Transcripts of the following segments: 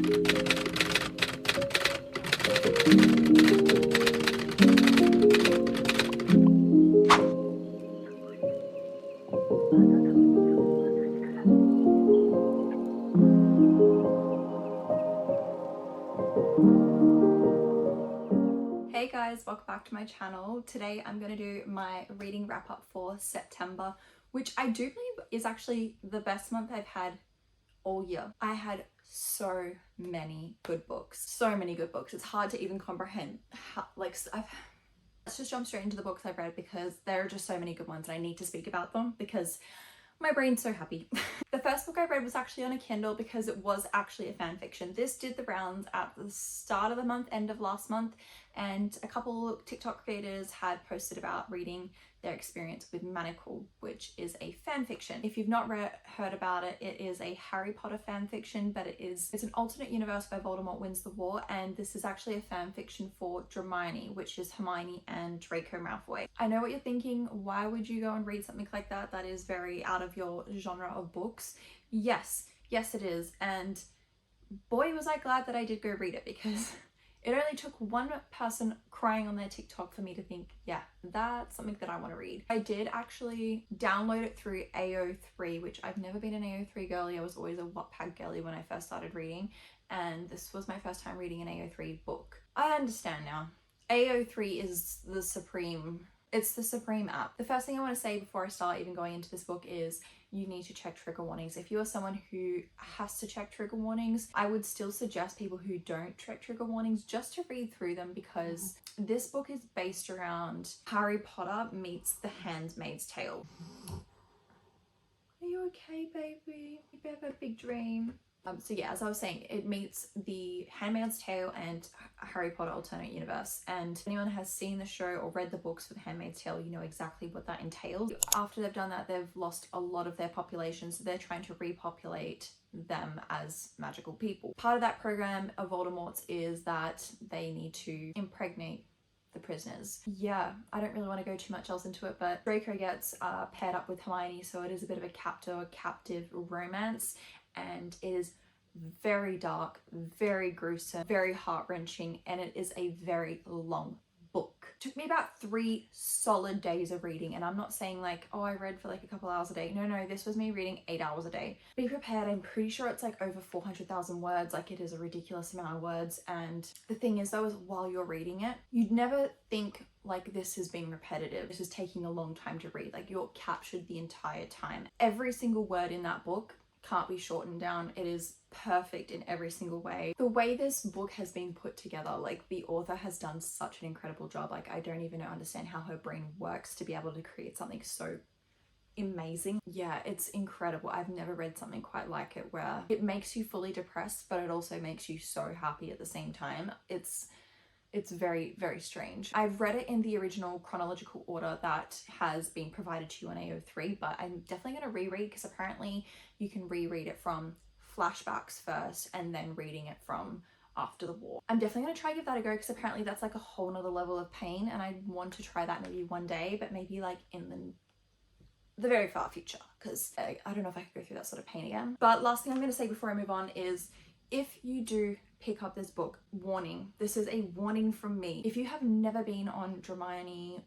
Hey guys, welcome back to my channel. Today I'm going to do my reading wrap up for September, which I do believe is actually the best month I've had all year. I had so many good books. So many good books. It's hard to even comprehend how, let's just jump straight into the books I've read because there are just so many good ones and I need to speak about them because my brain's so happy. The first book I read was actually on a Kindle because it was actually a fan fiction. This did the rounds at the start of the month, end of last month, and a couple TikTok creators had posted about reading their experience with Manacled, which is a fan fiction. If you've not heard about it, it is a Harry Potter fan fiction, but it's an alternate universe where Voldemort wins the war, and this is actually a fan fiction for Hermione, which is Hermione and Draco Malfoy. I know what you're thinking, why would you go and read something like that? That is very out of your genre of books. Yes it is, and boy was I glad that I did go read it because it only took one person crying on their TikTok for me to think, yeah, that's something that I want to read. I did actually download it through AO3, which I've never been an AO3 girly. I was always a Wattpad girly when I first started reading, and this was my first time reading an AO3 book. I understand now. AO3 is the supreme, it's the supreme app. The first thing I want to say before I start even going into this book is you need to check trigger warnings. If you are someone who has to check trigger warnings, I would still suggest people who don't check trigger warnings just to read through them because this book is based around Harry Potter meets The Handmaid's Tale. Are you okay, baby? You have a big dream. So yeah, as I was saying, it meets The Handmaid's Tale and Harry Potter alternate universe, and if anyone has seen the show or read the books for The Handmaid's Tale, you know exactly what that entails. After they've done that, they've lost a lot of their population, so they're trying to repopulate them as magical people. Part of that program of Voldemort's is that they need to impregnate the prisoners. Yeah, I don't really want to go too much else into it, but Draco gets paired up with Hermione, so it is a bit of a captor-captive romance, and it is very dark, very gruesome, very heart-wrenching, and it is a very long book. It took me about 3 solid days of reading, and I'm not saying like, oh, I read for like a couple hours a day. No, this was me reading 8 hours a day. Be prepared, I'm pretty sure it's like over 400,000 words, like it is a ridiculous amount of words, and the thing is though, is while you're reading it, you'd never think like this is being repetitive, this is taking a long time to read, like you're captured the entire time. Every single word in that book can't be shortened down. It is perfect in every single way. The way this book has been put together, like the author has done such an incredible job. Like I don't even understand how her brain works to be able to create something so amazing. Yeah, it's incredible. I've never read something quite like it where it makes you fully depressed, but it also makes you so happy at the same time. It's very, very strange. I've read it in the original chronological order that has been provided to you on AO3, but I'm definitely going to reread because apparently you can reread it from flashbacks first and then reading it from after the war. I'm definitely going to try to give that a go because apparently that's like a whole nother level of pain, and I want to try that maybe one day, but maybe like in the very far future, because I don't know if I could go through that sort of pain again. But last thing I'm going to say before I move on is if you do pick up this book, warning, this is a warning from me. If you have never been on Hermione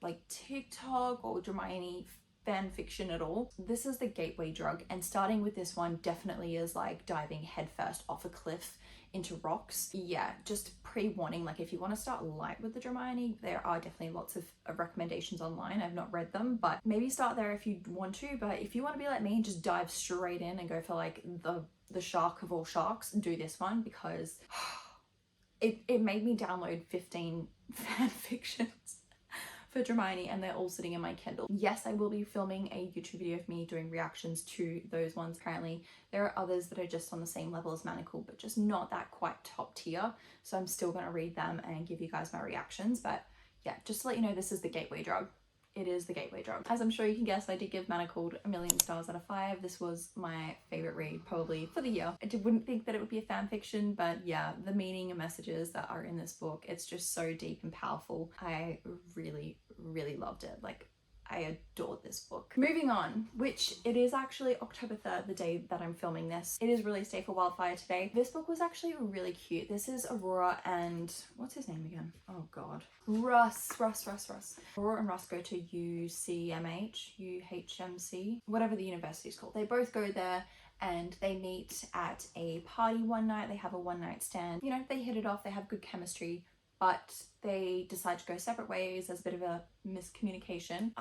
like TikTok or Hermione fan fiction at all, this is the gateway drug, and starting with this one definitely is like diving headfirst off a cliff into rocks. Yeah, just pre-warning, like if you want to start light with the Hermione, there are definitely lots of recommendations online. I've not read them, but maybe start there if you want to. But if you want to be like me and just dive straight in and go for like the shark of all sharks, do this one because it made me download 15 fan fictions for Hermione, and they're all sitting in my Kindle. Yes, I will be filming a YouTube video of me doing reactions to those ones. Apparently there are others that are just on the same level as Manacled, but just not that quite top tier, so I'm still going to read them and give you guys my reactions. But yeah, just to let you know, this is the gateway drug. It is the gateway drug. As I'm sure you can guess, I did give Manacled 1,000,000 stars out of 5. This was my favorite read probably for the year. I wouldn't think that it would be a fan fiction, but yeah, the meaning and messages that are in this book, it's just so deep and powerful. I really, really loved it. Like I adored this book. Moving on, which it is actually October 3rd, the day that I'm filming this. It is release day for Wildfire today. This book was actually really cute. This is Aurora and, what's his name again? Oh God. Russ. Aurora and Russ go to UHMC, whatever the university is called. They both go there and they meet at a party one night. They have a one night stand. You know, they hit it off, they have good chemistry, but they decide to go separate ways. There's a bit of a miscommunication.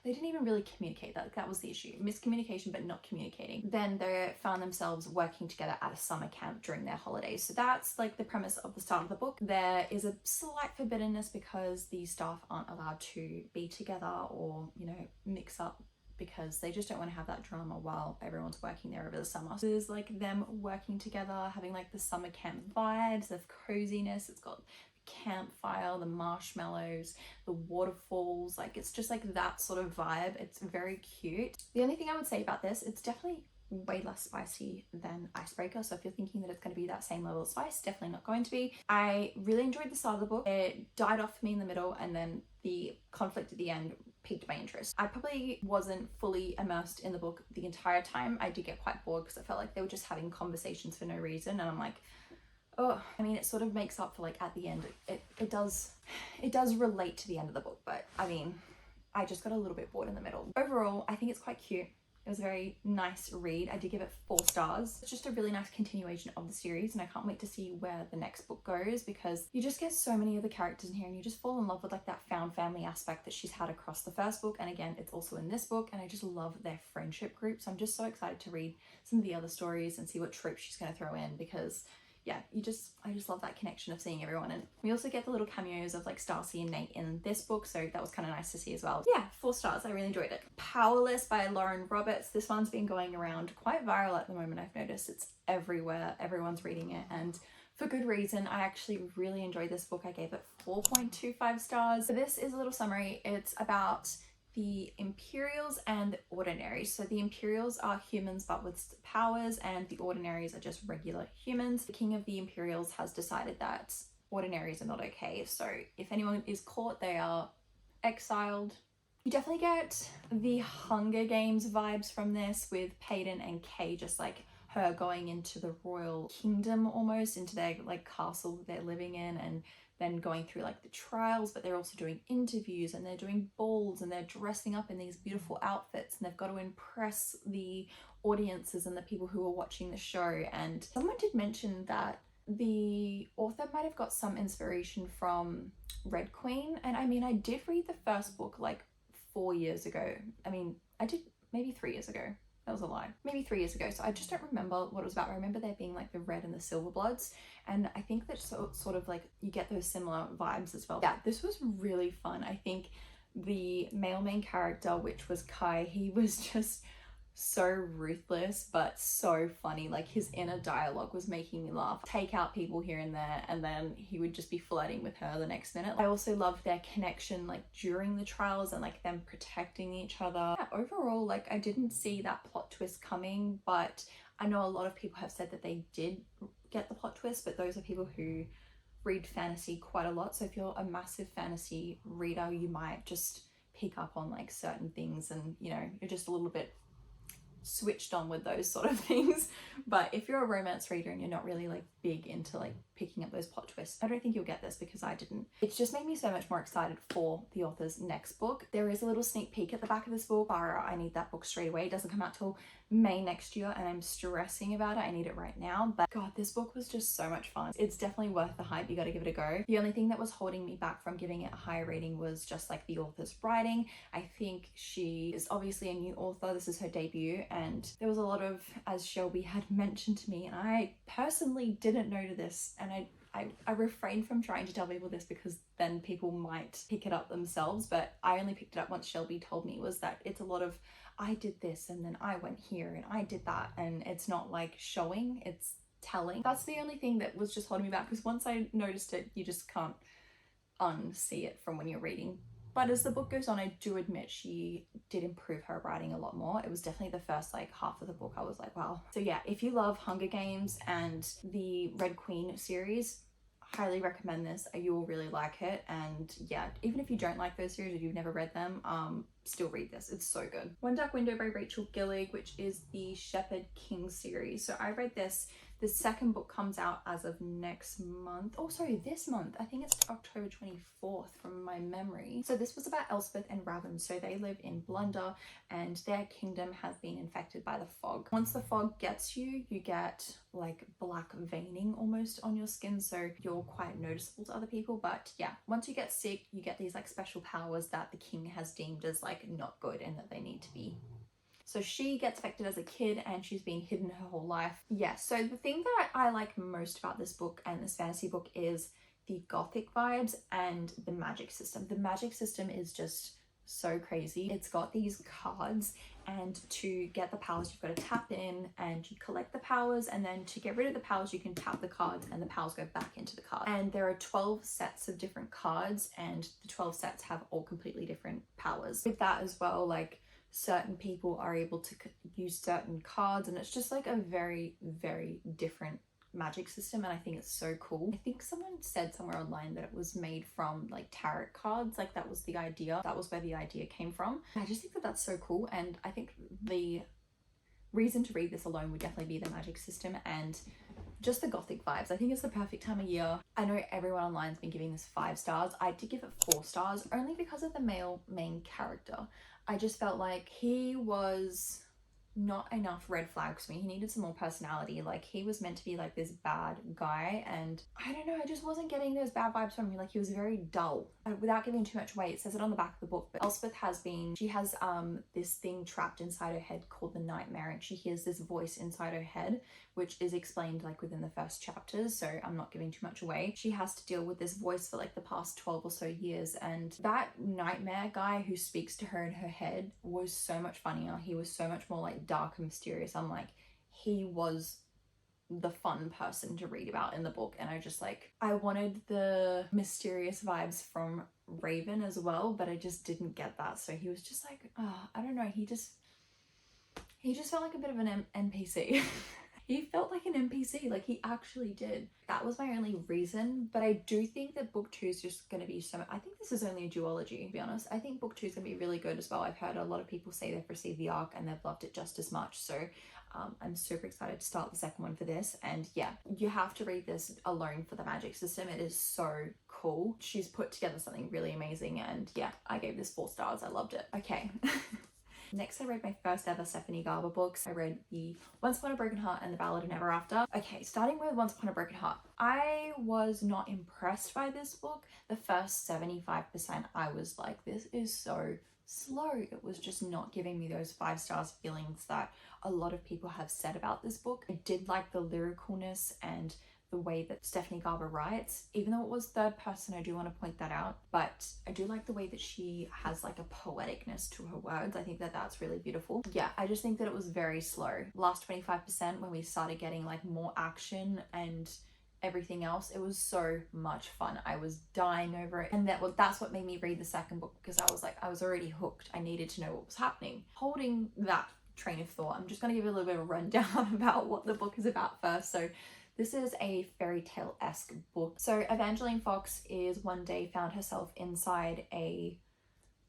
They didn't even really communicate. That was the issue. Miscommunication, but not communicating. Then they found themselves working together at a summer camp during their holidays. So that's like the premise of the start of the book. There is a slight forbiddenness because the staff aren't allowed to be together or, you know, mix up, because they just don't want to have that drama while everyone's working there over the summer. So there's like them working together, having like the summer camp vibes, the coziness. It's got the campfire, the marshmallows, the waterfalls. Like it's just like that sort of vibe. It's very cute. The only thing I would say about this, it's definitely way less spicy than Icebreaker. So if you're thinking that it's going to be that same level of spice, definitely not going to be. I really enjoyed the start of the book. It died off for me in the middle, and then the conflict at the end piqued my interest. I probably wasn't fully immersed in the book the entire time. I did get quite bored because I felt like they were just having conversations for no reason, and I'm like, oh, I mean, it sort of makes up for like at the end. It does relate to the end of the book, but I mean, I just got a little bit bored in the middle. Overall, I think it's quite cute. It was a very nice read. I did give it 4 stars. It's just a really nice continuation of the series, and I can't wait to see where the next book goes, because you just get so many of the characters in here and you just fall in love with like that found family aspect that she's had across the first book, and again it's also in this book, and I just love their friendship group. So I'm just so excited to read some of the other stories and see what tropes she's going to throw in, because yeah, I just love that connection of seeing everyone. And we also get the little cameos of like Stacy and Nate in this book, so that was kind of nice to see as well. Yeah, 4 stars. I really enjoyed it. Powerless by Lauren Roberts. This one's been going around quite viral at the moment. I've noticed it's everywhere. Everyone's reading it, and for good reason. I actually really enjoyed this book. I gave it 4.25 stars. So this is a little summary. It's about the Imperials and the Ordinaries. So the Imperials are humans but with powers, and the Ordinaries are just regular humans. The King of the Imperials has decided that Ordinaries are not okay, so if anyone is caught, they are exiled. You definitely get the Hunger Games vibes from this, with Peyton and Kay just like her going into the royal kingdom, almost into their like castle that they're living in, and then going through like the trials, but they're also doing interviews and they're doing balls and they're dressing up in these beautiful outfits, and they've got to impress the audiences and the people who are watching the show. And someone did mention that the author might have got some inspiration from Red Queen, and I mean, I did read the first book like 4 years ago. I mean, I did maybe 3 years ago. That was a lie. Maybe 3 years ago. So I just don't remember what it was about. I remember there being like the red and the silver bloods. And I think that sort of like you get those similar vibes as well. Yeah, this was really fun. I think the male main character, which was Kai, he was just so ruthless but so funny. Like his inner dialogue was making me laugh. Take out people here and there, and then he would just be flirting with her the next minute. I also loved their connection like during the trials and like them protecting each other. Yeah, overall, like I didn't see that plot twist coming, but I know a lot of people have said that they did get the plot twist, but those are people who read fantasy quite a lot. So if you're a massive fantasy reader, you might just pick up on like certain things, and you know, you're just a little bit switched on with those sort of things. But if you're a romance reader and you're not really like big into like picking up those plot twists, I don't think you'll get this, because I didn't. It's just made me so much more excited for the author's next book. There is a little sneak peek at the back of this book. I need that book straight away. It doesn't come out till May next year, and I'm stressing about it. I need it right now. But God, this book was just so much fun. It's definitely worth the hype. You got to give it a go. The only thing that was holding me back from giving it a higher rating was just like the author's writing. I think she is obviously a new author. This is her debut, and there was a lot of, as Shelby had mentioned to me, and I personally didn't know to this, and I refrained from trying to tell people this because then people might pick it up themselves, but I only picked it up once Shelby told me, was that it's a lot of I did this and then I went here and I did that, and it's not like showing, it's telling. That's the only thing that was just holding me back, because once I noticed it, you just can't unsee it from when you're reading. But as the book goes on, I do admit she did improve her writing a lot more. It was definitely the first like half of the book I was like, wow. So yeah, if you love Hunger Games and the Red Queen series, highly recommend this. You will really like it. And yeah, even if you don't like those series or you've never read them, still read this. It's so good. One Dark Window by Rachel Gillig, which is the Shepherd King series. So I read this. The second book comes out as of next month. Oh, sorry, this month. I think it's October 24th from my memory. So this was about Elspeth and Raven. So they live in Blunder and their kingdom has been infected by the fog. Once the fog gets you, you get like black veining almost on your skin. So you're quite noticeable to other people. But yeah, once you get sick, you get these like special powers that the king has deemed as like not good and that they need to be. So she gets affected as a kid and she's been hidden her whole life. Yeah, so the thing that I like most about this book and this fantasy book is the gothic vibes and the magic system. The magic system is just so crazy. It's got these cards, and to get the powers you've got to tap in and you collect the powers, and then to get rid of the powers you can tap the cards and the powers go back into the card. And there are 12 sets of different cards and the 12 sets have all completely different powers. With that as well, like certain people are able to use certain cards, and it's just like a very, very different magic system, and I think it's so cool. I think someone said somewhere online that it was made from like tarot cards, like that was the idea, that was where the idea came from. I just think that that's so cool, and I think the reason to read this alone would definitely be the magic system and just the gothic vibes. I think it's the perfect time of year. I know everyone online's been giving this 5 stars. I did give it 4 stars only because of the male main character. I just felt like he was not enough red flags for me. He needed some more personality. Like he was meant to be like this bad guy, and I don't know, I just wasn't getting those bad vibes from him. Like he was very dull. Without giving too much away, it says it on the back of the book, but Elspeth has this thing trapped inside her head called the nightmare, and she hears this voice inside her head which is explained like within the first chapters, so I'm not giving too much away. She has to deal with this voice for like the past 12 or so years, and that nightmare guy who speaks to her in her head was so much funnier. He was so much more like dark and mysterious. I'm like, he was the fun person to read about in the book, and I wanted the mysterious vibes from Raven as well, but I just didn't get that. So he was just like, oh, I don't know, he just felt like a bit of an NPC. He felt like an NPC, like he actually did. That was my only reason, but I do think that book 2 is just going to be I think this is only a duology, to be honest. I think book 2 is going to be really good as well. I've heard a lot of people say they've received the arc and they've loved it just as much, so I'm super excited to start the second one for this. And yeah, you have to read this alone for the magic system. It is so cool. She's put together something really amazing, and yeah, I gave this 4 stars. I loved it. Okay. Next, I read my first ever Stephanie Garber books. I read the Once Upon a Broken Heart and The Ballad of Never After. Okay, starting with Once Upon a Broken Heart. I was not impressed by this book. The first 75%, I was like, this is so slow. It was just not giving me those 5 stars feelings that a lot of people have said about this book. I did like the lyricalness and the way that Stephanie Garber writes, even though it was third person, I do want to point that out, but I do like the way that she has like a poeticness to her words. I think that that's really beautiful. Yeah, I just think that it was very slow. Last 25%, when we started getting like more action and everything else, it was so much fun. I was dying over it, and that's what made me read the second book, because I was already hooked. I needed to know what was happening. Holding that train of thought, I'm just going to give you a little bit of a rundown about what the book is about first. So this is a fairy tale-esque book. So Evangeline Fox is one day found herself inside a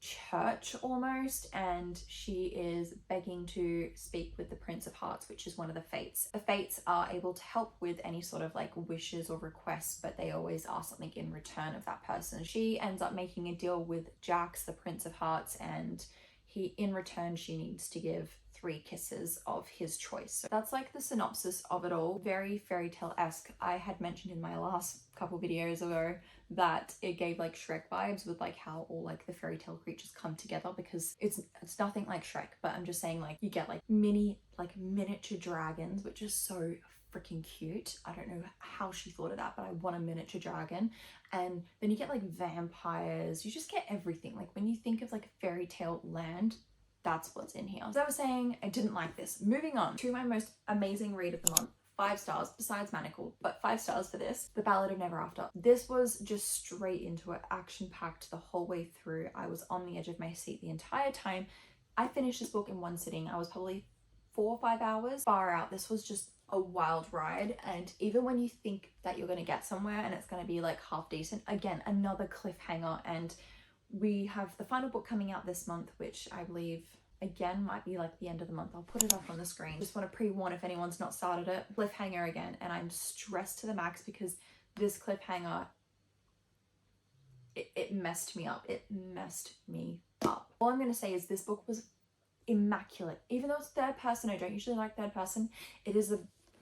church almost, and she is begging to speak with the Prince of Hearts, which is one of the fates. The fates are able to help with any sort of like wishes or requests, but they always ask something in return of that person. She ends up making a deal with Jax, the Prince of Hearts, and in return she needs to give 3 kisses of his choice. So that's like the synopsis of it all. Very fairy tale-esque. I had mentioned in my last couple videos ago that it gave like Shrek vibes, with like how all like the fairy tale creatures come together, because it's nothing like Shrek, but I'm just saying, like, you get like miniature dragons, which is so freaking cute. I don't know how she thought of that, but I want a miniature dragon. And then you get like vampires. You just get everything. Like when you think of like fairy tale land, that's what's in here. As I was saying, I didn't like this. Moving on to my most amazing read of the month. 5 stars, besides Manacled, but 5 stars for this. The Ballad of Never After. This was just straight into it, action-packed the whole way through. I was on the edge of my seat the entire time. I finished this book in one sitting. I was probably 4 or 5 hours. Far out. This was just a wild ride, and even when you think that you're going to get somewhere and it's going to be like half decent, again, another cliffhanger. And we have the final book coming out this month, which I believe again might be like the end of the month. I'll put it up on the screen. Just want to pre-warn if anyone's not started it. Cliffhanger again, and I'm stressed to the max because this cliffhanger, it messed me up. It messed me up. All I'm going to say is this book was immaculate. Even though it's third person, I don't usually like third person. It is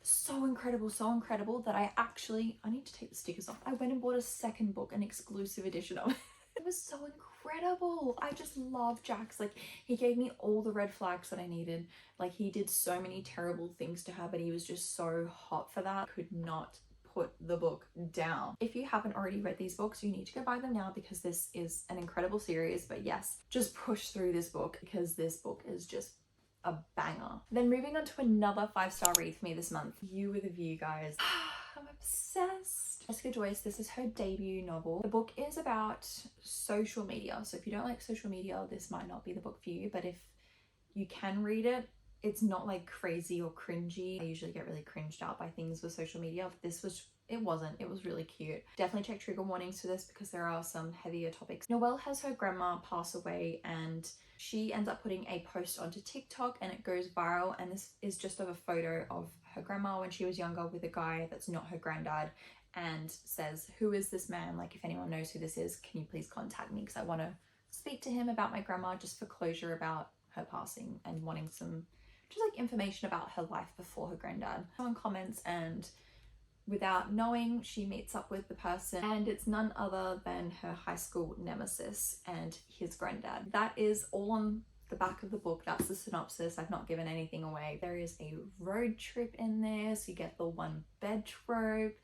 so incredible that I need to take the stickers off. I went and bought a second book, an exclusive edition of it. It was so incredible. I just love Jax. Like, he gave me all the red flags that I needed. Like, he did so many terrible things to her, but he was just so hot for that. Could not put the book down. If you haven't already read these books, you need to go buy them now because this is an incredible series. But yes, just push through this book because this book is just a banger. Then moving on to another 5-star read for me this month, You With a View, guys. I'm obsessed. Jessica Joyce, this is her debut novel. The book is about social media. So if you don't like social media, this might not be the book for you, but if you can read it, it's not like crazy or cringy. I usually get really cringed out by things with social media. It wasn't. It was really cute. Definitely check trigger warnings for this because there are some heavier topics. Noelle has her grandma pass away and she ends up putting a post onto TikTok and it goes viral, and this is just of a photo of her grandma when she was younger with a guy that's not her granddad, and says, "Who is this man? Like, if anyone knows who this is, can you please contact me because I want to speak to him about my grandma just for closure about her passing and wanting some just like information about her life before her granddad." Someone comments, and without knowing, she meets up with the person, and it's none other than her high school nemesis and his granddad. That is all on the back of the book. That's the synopsis. I've not given anything away. There is a road trip in there, so you get the one bed trope.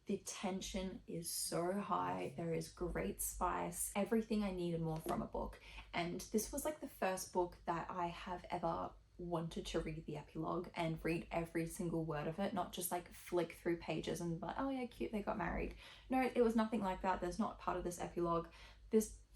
The tension is so high. There is great spice. Everything I needed more from a book. And this was like the first book that I have ever wanted to read the epilogue and read every single word of it, not just like flick through pages and like, oh yeah, cute, they got married. No, it was nothing like that. There's not part of this epilogue.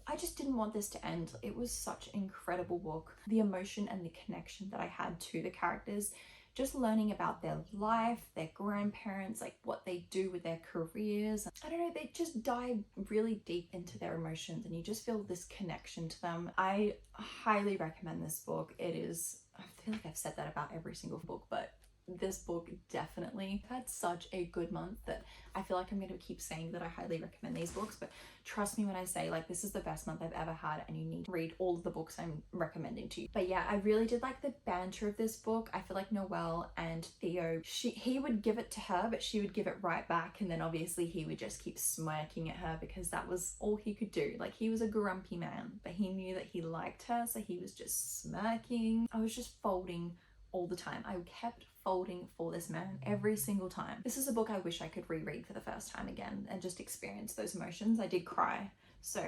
I just didn't want this to end. It was such an incredible book. The emotion and the connection that I had to the characters, just learning about their life, their grandparents, like what they do with their careers. I don't know, they just dive really deep into their emotions and you just feel this connection to them. I highly recommend this book. I feel like I've said that about every single book, but this book definitely had such a good month that I feel like I'm going to keep saying that I highly recommend these books. But trust me when I say, like, this is the best month I've ever had and you need to read all of the books I'm recommending to you. But yeah, I really did like the banter of this book. I feel like Noelle and Theo, he would give it to her, but she would give it right back, and then obviously he would just keep smirking at her because that was all he could do. Like, he was a grumpy man, but he knew that he liked her, so he was just smirking. I was just folding all the time. I kept folding for this man every single time. This is a book I wish I could reread for the first time again and just experience those emotions. I did cry, so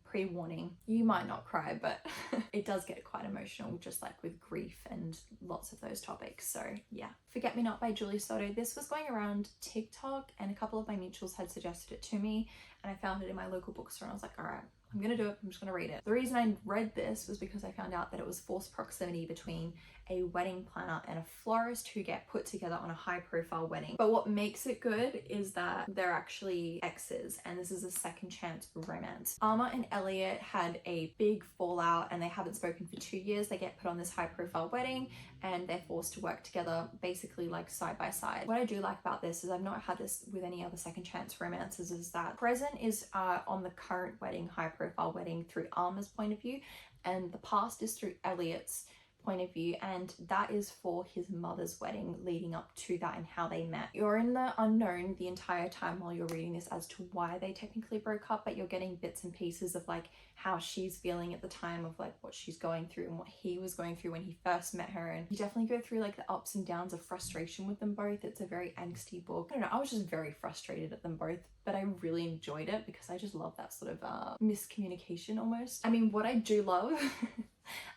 pre-warning, you might not cry, but it does get quite emotional, just like with grief and lots of those topics. So yeah. Forget Me Not by Julie Soto. This was going around TikTok and a couple of my mutuals had suggested it to me, and I found it in my local bookstore and I was like, all right, I'm gonna do it. I'm just gonna read it. The reason I read this was because I found out that it was forced proximity between a wedding planner and a florist who get put together on a high profile wedding. But what makes it good is that they're actually exes, and this is a second chance romance. Alma and Elliot had a big fallout and they haven't spoken for 2 years. They get put on this high profile wedding and they're forced to work together basically like side by side. What I do like about this is I've not had this with any other second chance romances, is that present is on the current wedding, high profile wedding, through Alma's point of view, and the past is through Elliot's point of view, and that is for his mother's wedding leading up to that and how they met. You're in the unknown the entire time while you're reading this as to why they technically broke up, but you're getting bits and pieces of like how she's feeling at the time, of like what she's going through and what he was going through when he first met her. And you definitely go through like the ups and downs of frustration with them both. It's a very angsty book. I don't know, I was just very frustrated at them both, but I really enjoyed it because I just love that sort of miscommunication almost. I mean, what I do love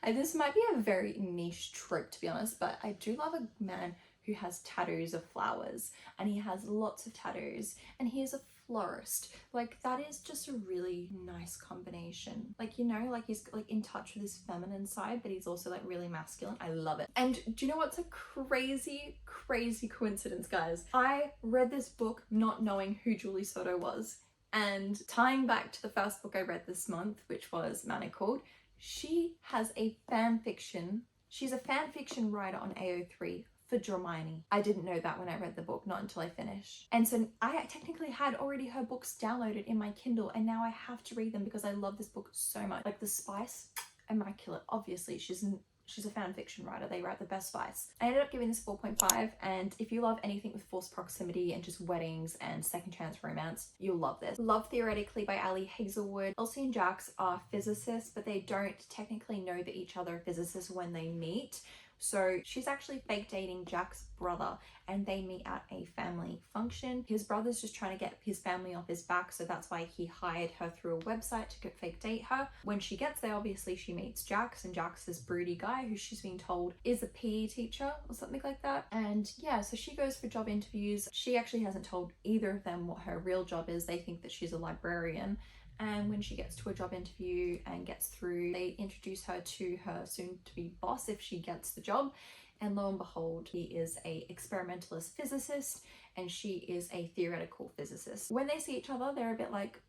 this might be a very niche trope to be honest, but I do love a man who has tattoos of flowers, and he has lots of tattoos, and he is a florist. Like, that is just a really nice combination. Like, you know, like he's like in touch with his feminine side, but he's also like really masculine. I love it. And do you know what's a crazy coincidence, guys? I read this book not knowing who Julie Soto was, And tying back to the first book I read this month, which was Manacled, she has a fan fiction. She's a fan fiction writer on AO3 for Hermione. I didn't know that when I read the book, not until I finished. And so I technically had already her books downloaded in my Kindle, and now I have to read them because I love this book so much. Like, the spice, immaculate. Obviously, she's a fan fiction writer. They write the best spice. I ended up giving this 4.5, and if you love anything with forced proximity and just weddings and second chance romance, you'll love this. Love Theoretically by Ali Hazelwood. Elsie and Jax are physicists, but they don't technically know that each other are physicists when they meet. So she's actually fake dating Jack's brother, and they meet at a family function. His brother's just trying to get his family off his back, so that's why he hired her through a website to fake date her. When she gets there, obviously she meets Jax, and Jax, this broody guy who she's been told is a PE teacher or something like that. And yeah, so she goes for job interviews. She actually hasn't told either of them what her real job is. They think that she's a librarian. And when she gets to a job interview and gets through, they introduce her to her soon-to-be boss if she gets the job. And lo and behold, he is a experimentalist physicist and she is a theoretical physicist. When they see each other, they're a bit like,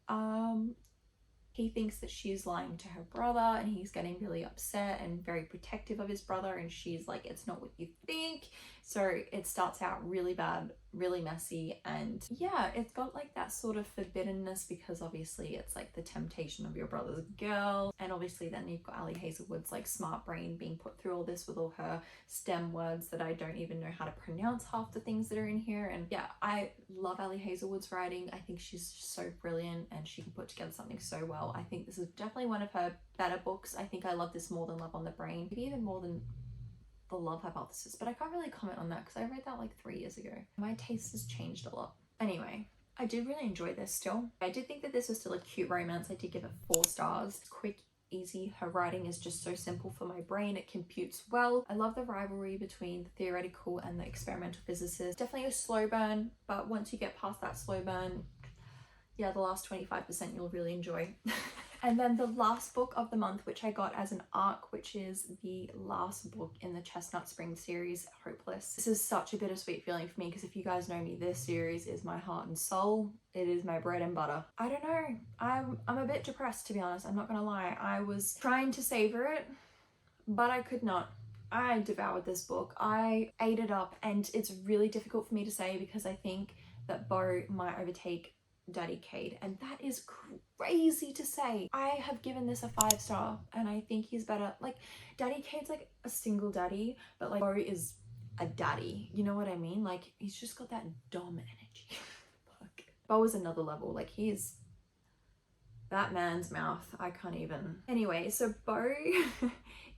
he thinks that she's lying to her brother, and he's getting really upset and very protective of his brother, and she's like, it's not what you think. So it starts out really bad, really messy, and yeah, it's got like that sort of forbiddenness because obviously it's like the temptation of your brother's girl. And obviously then you've got Ali Hazelwood's like smart brain being put through all this with all her STEM words that I don't even know how to pronounce half the things that are in here. And yeah, I love Ali Hazelwood's writing. I think she's so brilliant and she can put together something so well. I think this is definitely one of her better books. I think I love this more than Love on the Brain, maybe even more than The Love Hypothesis, but I can't really comment on that because I read that like 3 years ago. My taste has changed a lot. Anyway, I did really enjoy this still. I did think that this was still a cute romance. I did give it 4 stars. Quick, easy. Her writing is just so simple for my brain. It computes well. I love the rivalry between the theoretical and the experimental physicists. Definitely a slow burn, but once you get past that slow burn, yeah, the last 25% you'll really enjoy. And then the last book of the month, which I got as an ARC, which is the last book in the Chestnut Spring series, Hopeless. This is such a bittersweet feeling for me because if you guys know me, this series is my heart and soul. It is my bread and butter. I don't know. I'm a bit depressed, to be honest. I'm not gonna lie. I was trying to savor it, but I could not. I devoured this book. I ate it up, and it's really difficult for me to say because I think that Bo might overtake Daddy Cade, and that is crazy to say. I have given this a 5-star, and I think he's better. Like, Daddy Cade's like a single daddy, but like Bo is a daddy, you know what I mean? Like, he's just got that dom energy. Fuck. Bo is another level. Like, he's that man's mouth, I can't even. Anyway, so Bo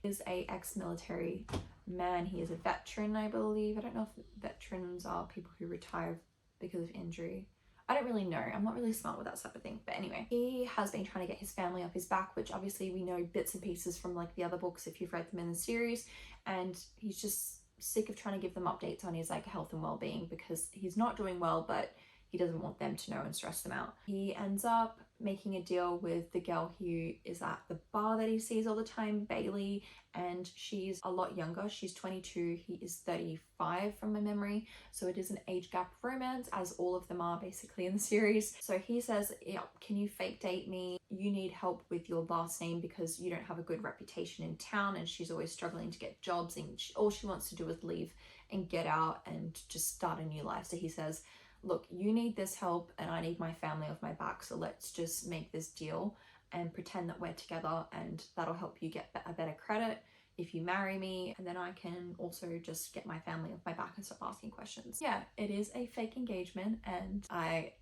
is a ex-military man. He is a veteran, I believe. I don't know if veterans are people who retire because of injury. I don't really know. I'm not really smart with that type of thing. But anyway, he has been trying to get his family off his back, which obviously we know bits and pieces from like the other books if you've read them in the series. And he's just sick of trying to give them updates on his like health and well-being because he's not doing well, but he doesn't want them to know and stress them out. He ends up making a deal with the girl who is at the bar that he sees all the time, Bailey, and she's a lot younger. She's 22, he is 35 from my memory. So it is an age gap romance, as all of them are basically in the series. So he says, yeah, can you fake date me? You need help with your last name because you don't have a good reputation in town, and she's always struggling to get jobs, and all she wants to do is leave and get out and just start a new life. So he says, look, you need this help and I need my family off my back, so let's just make this deal and pretend that we're together, and that'll help you get a better credit if you marry me, and then I can also just get my family off my back and stop asking questions. Yeah, it is a fake engagement, and I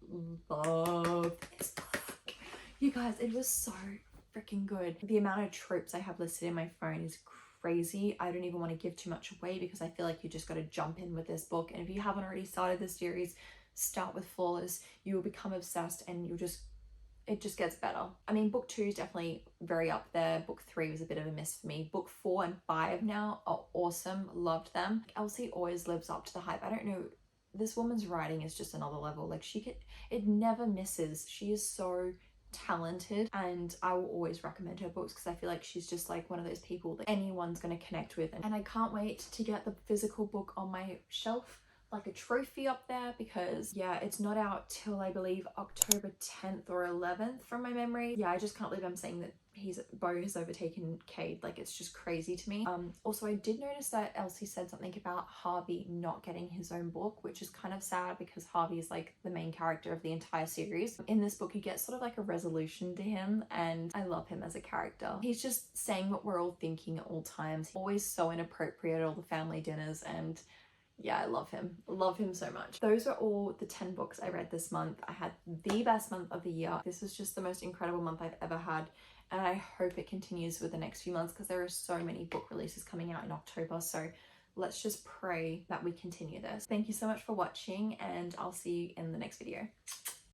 love this book. You guys, it was so freaking good. The amount of tropes I have listed in my phone is crazy. I don't even want to give too much away because I feel like you just got to jump in with this book, and if you haven't already started this series, start with Flawless. You will become obsessed, and it just gets better. I mean, book 2 is definitely very up there. Book 3 was a bit of a miss for me. Book 4 and 5 now are awesome. Loved them. Elsie always lives up to the hype. I don't know, this woman's writing is just another level. Like, it never misses. She is so talented, and I will always recommend her books because I feel like she's just like one of those people that anyone's going to connect with, and I can't wait to get the physical book on my shelf like a trophy up there because yeah, it's not out till I believe October 10th or 11th from my memory. Yeah, I just can't believe I'm saying that Bo has overtaken Cade. Like, it's just crazy to me. Also, I did notice that Elsie said something about Harvey not getting his own book, which is kind of sad because Harvey is like the main character of the entire series. In this book, you get sort of like a resolution to him, and I love him as a character. He's just saying what we're all thinking at all times. Always so inappropriate at all the family dinners, and yeah, I love him. Love him so much. Those are all the 10 books I read this month. I had the best month of the year. This was just the most incredible month I've ever had. And I hope it continues with the next few months because there are so many book releases coming out in October. So let's just pray that we continue this. Thank you so much for watching, and I'll see you in the next video.